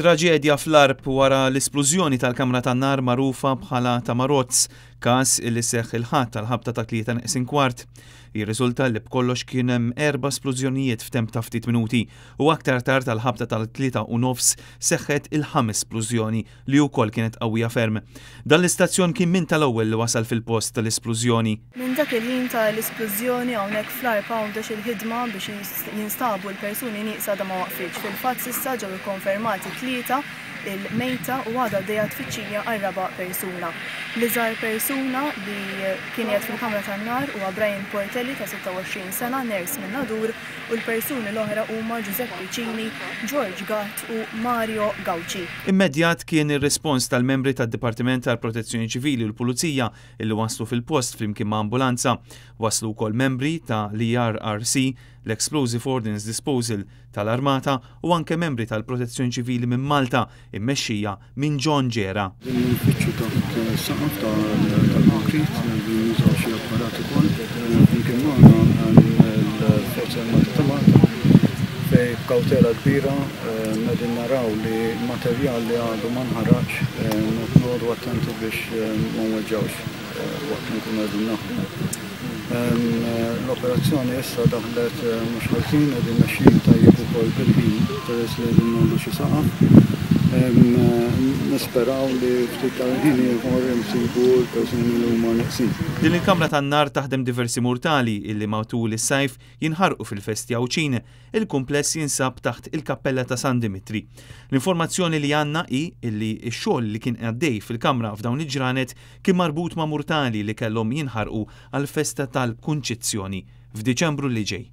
Traġedja fl-Arb wara l-esplużjoni tal-kamra tan-nar magħrufa bħala Tamarozz, każ li seħħ il-ħadd tal-ħabta ta' 3:15. Ir-riżulta li b'kollox kien hemm 4 splużjonijiet f'temp ta' ftit minuti u aktar tard tal-ħabta tal-3:30 seħħet il-5 splużjoni li wkoll kienet qawwija ferm. Dan l-istazzjon kien min tal-ewwel li wasal fil-post tal-esplużjoni. Minn dak il-ħin tal-esplużjoni hawnhekk fl-Arb għandex il-ħidma biex jinstabu l-persuni nieqsa da ma waqfitx. Fil-fatt s'issa ġew ikkonfermati 3 il-mejta u għadha dejja tfittxija għal 4 persuna. L-iżgħar persuna li kienet fil-kamra tan-nar huwa Brian Portelli ta' 26 sena, ners minn Nadur, u l-persuni l-oħra huma Giuseppe Cini, George Gatt u Mario Gauci. Immedjat kien ir-rispons tal-membri tad-Dipartiment tal-Protezzjoni Ċivili u l-Pulizija illi waslu fil-post flimkien ma' ambulanza. Waslu wkoll membri ta' l-IRRC, l-Explosive Ordnance Disposal tal-Armata u anke membri tal-Protezzjoni Ċivili minn Malta immexxija minn John Ġera. Nfittxu taħt saqaf tal-konkrit, nużaw xi apparat ukoll, flimkien magħna l-Forza Armata ta' Malta fej b'kawtela kbira qegħdin naraw li l-materjal li għadu ma nħaraqx noqogħdu attenti biex ma nweġġawx waqt li nkunu qegħdin naħdmu. L-operazzjoni issa daħlet mhux ħażin qegħdin mexxin tajjeb ukoll bil-ħin peress li qegħdin nagħmlu xi saqaf. Nisperaw li ftit tal-ħin ieħor insibu l-persuni li huma neqsin. Din il-kamra tan-nar taħdem diversi murtali illi matul is-sajf jinħarqu fil-Festja Uċine. Il-kumpless jinsab taħt il-Kappella ta' San Dimitri. L-informazzjoni li għandna hi illi x-xogħol li kien għaddej fil-kamra f'dawn il-ġranet kien marbut ma' murtali li kellhom jinħarqu għall-festa tal-Kunċizzjoni f'Diċembru li ġej.